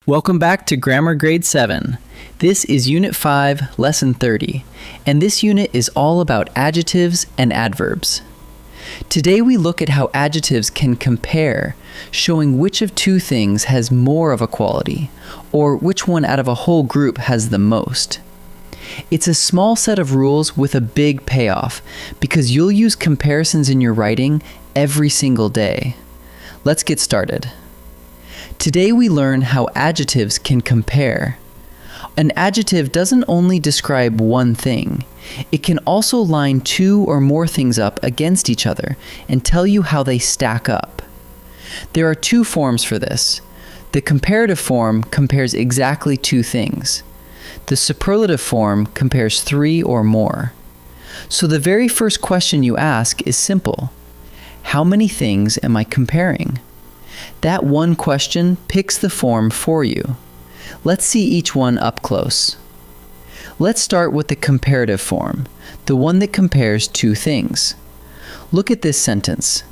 Welcome back to Grammar Grade 7. This is Unit 5, Lesson 30, and this unit is all about adjectives and adverbs. Today we look at how adjectives can compare, showing which of two things has more of a quality, or which one out of a whole group has the most. It's a small set of rules with a big payoff, because you'll use comparisons in your writing every single day. Let's get started. Today we learn how adjectives can compare. An adjective doesn't only describe one thing. It can also line two or more things up against each other and tell you how they stack up. There are two forms for this. The comparative form compares exactly two things. The superlative form compares three or more. So the very first question you ask is simple. How many things am I comparing? That one question picks the form for you. Let's see each one up close. Let's start with the comparative form, the one that compares two things. Look at this sentence.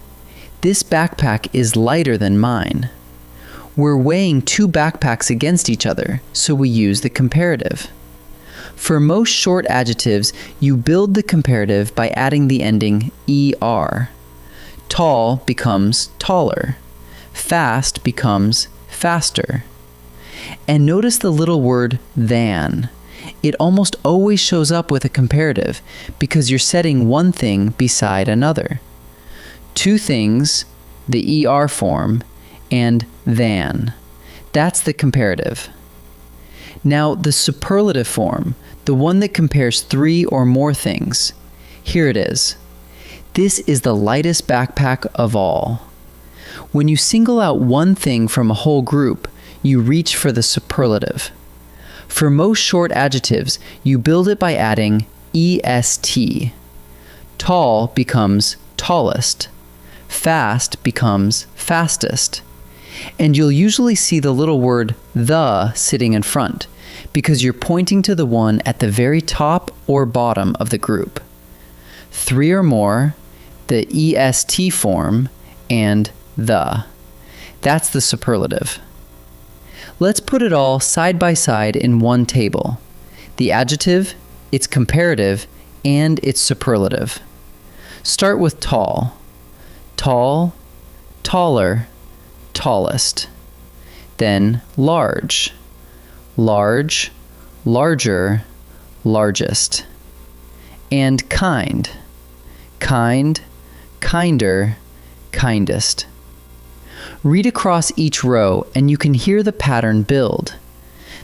This backpack is lighter than mine. We're weighing two backpacks against each other, so we use the comparative. For most short adjectives, you build the comparative by adding the ending er. Tall becomes taller. Fast becomes faster. And notice the little word than. It almost always shows up with a comparative because you're setting one thing beside another. Two things, the er form, and than. That's the comparative. Now the superlative form, the one that compares three or more things. Here it is. This is the lightest backpack of all. When you single out one thing from a whole group, you reach for the superlative. For most short adjectives, you build it by adding est. Tall becomes tallest. Fast becomes fastest. And you'll usually see the little word the sitting in front, because you're pointing to the one at the very top or bottom of the group. Three or more, the est form, and the. That's the superlative. Let's put it all side by side in one table. The adjective, its comparative, and its superlative. Start with tall. Tall, taller, tallest. Then large. Large, larger, largest. And kind. Kind, kinder, kindest. Read across each row and you can hear the pattern build.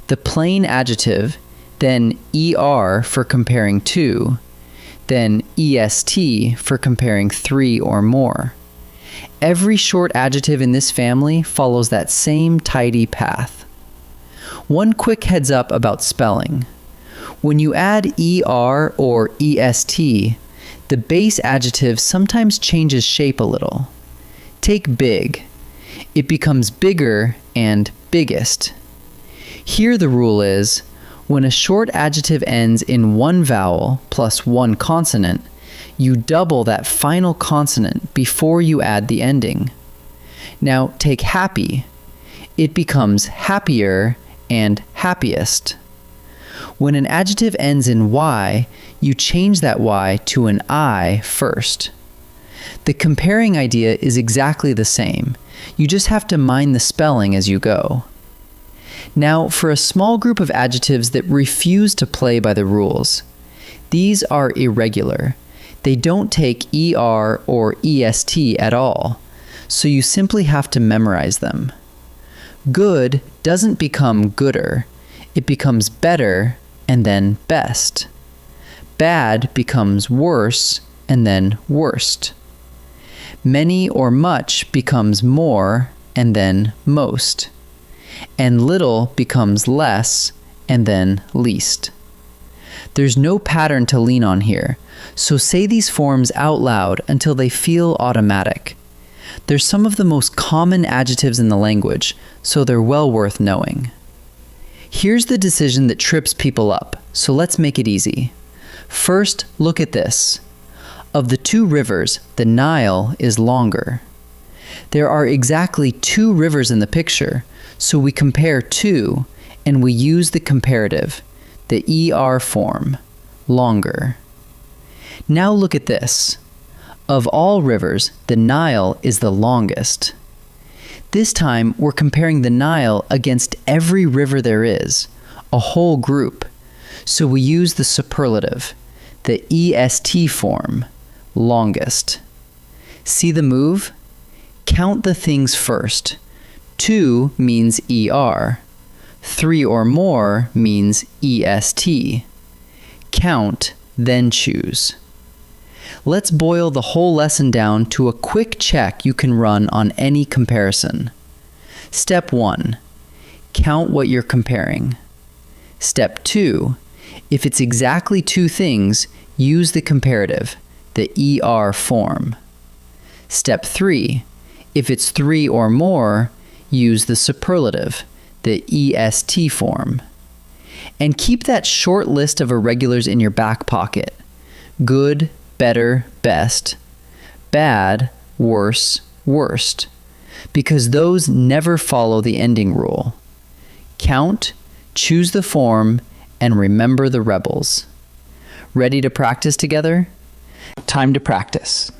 The plain adjective, then er for comparing two, then est for comparing three or more. Every short adjective in this family follows that same tidy path. One quick heads up about spelling. When you add er or est, the base adjective sometimes changes shape a little. Take big. It becomes bigger and biggest. Here the rule is, when a short adjective ends in one vowel plus one consonant, you double that final consonant before you add the ending. Now take happy. It becomes happier and happiest. When an adjective ends in y, you change that y to an I first. The comparing idea is exactly the same. You just have to mind the spelling as you go. Now, for a small group of adjectives that refuse to play by the rules. These are irregular. They don't take er or est at all, so you simply have to memorize them. Good doesn't become gooder. It becomes better and then best. Bad becomes worse and then worst. Many or much becomes more and then most. And little becomes less and then least. There's no pattern to lean on here, so say these forms out loud until they feel automatic. They're some of the most common adjectives in the language, so they're well worth knowing. Here's the decision that trips people up, so let's make it easy. First, look at this. Of the two rivers, the Nile is longer. There are exactly two rivers in the picture, So we compare to, and we use the comparative, the ER form, longer. Now look at this. Of all rivers, the Nile is the longest. This time, we're comparing the Nile against every river there is, a whole group. So we use the superlative, the EST form, longest. See the move? Count the things first. 2 means ER. 3 or more means EST. Count, then choose. Let's boil the whole lesson down to a quick check you can run on any comparison. Step 1. Count what you're comparing. Step 2. If it's exactly 2 things, use the comparative, the ER form. Step 3. If it's 3 or more, use the superlative, the EST form. And keep that short list of irregulars in your back pocket. Good, better, best. Bad, worse, worst. Because those never follow the ending rule. Count, choose the form, and remember the rebels. Ready to practice together? Time to practice.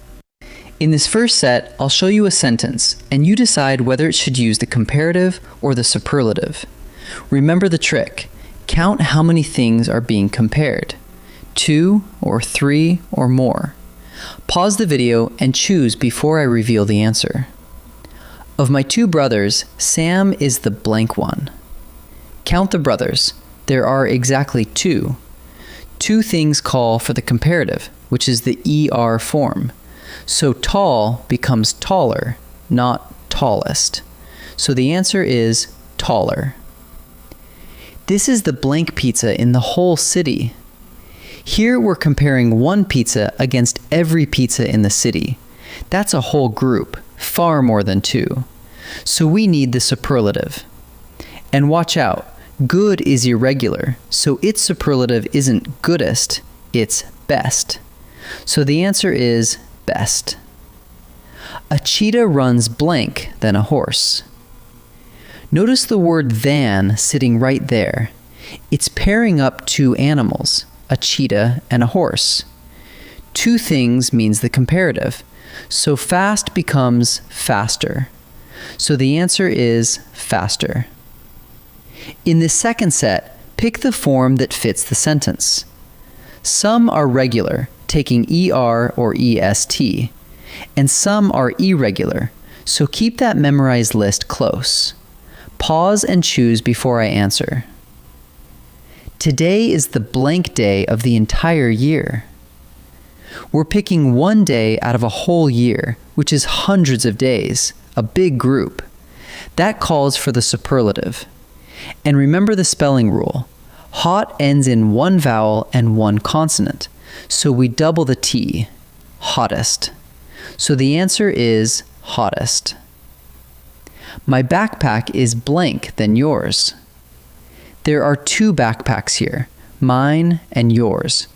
In this first set, I'll show you a sentence, and you decide whether it should use the comparative or the superlative. Remember the trick. Count how many things are being compared. 2 or 3 or more. Pause the video and choose before I reveal the answer. Of my 2 brothers, Sam is the blank one. Count the brothers. There are exactly 2. 2 things call for the comparative, which is the ER form. So tall becomes taller, not tallest. So the answer is taller. This is the blank pizza in the whole city. Here we're comparing one pizza against every pizza in the city. That's a whole group, far more than 2. So we need the superlative. And watch out, good is irregular, so its superlative isn't goodest, it's best. So the answer is best. A cheetah runs blank than a horse. Notice the word than sitting right there. It's pairing up 2 animals, a cheetah and a horse. 2 things means the comparative, so fast becomes faster. So the answer is faster. In this second set, pick the form that fits the sentence. Some are regular, taking ER or EST, and some are irregular, so keep that memorized list close. Pause and choose before I answer. Today is the blank day of the entire year. We're picking one day out of a whole year, which is hundreds of days, a big group. That calls for the superlative. And remember the spelling rule. Hot ends in 1 vowel and 1 consonant, so we double the T, hottest. So the answer is hottest. My backpack is blank than yours. There are 2 backpacks here, mine and yours,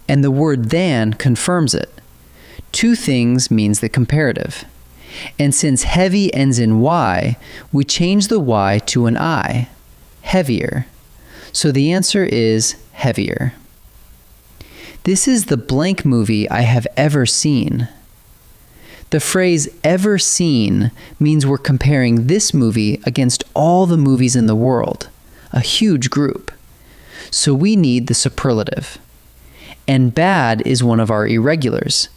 and the word than confirms it. 2 things means the comparative. And since heavy ends in Y, we change the Y to an I, heavier. So the answer is heavier. This is the blank movie I have ever seen. The phrase ever seen means we're comparing this movie against all the movies in the world, a huge group. So we need the superlative. And bad is one of our irregulars.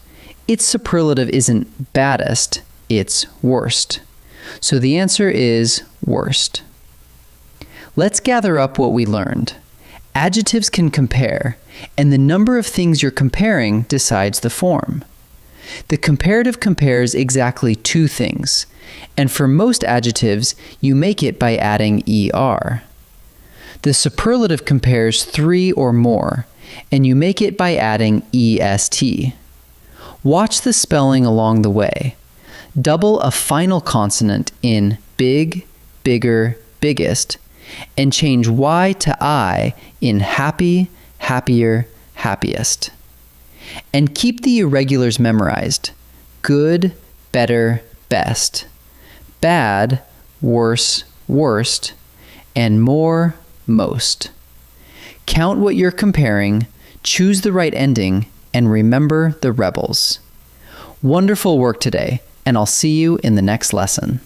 Its superlative isn't baddest, it's worst. So the answer is worst. Let's gather up what we learned. Adjectives can compare, and the number of things you're comparing decides the form. The comparative compares exactly 2 things, and for most adjectives, you make it by adding ER. The superlative compares 3 or more, and you make it by adding EST. Watch the spelling along the way. Double a final consonant in big, bigger, biggest, and change Y to I in happy, happier, happiest. And keep the irregulars memorized. Good, better, best. Bad, worse, worst, and more, most. Count what you're comparing, choose the right ending, and remember the rebels. Wonderful work today, and I'll see you in the next lesson.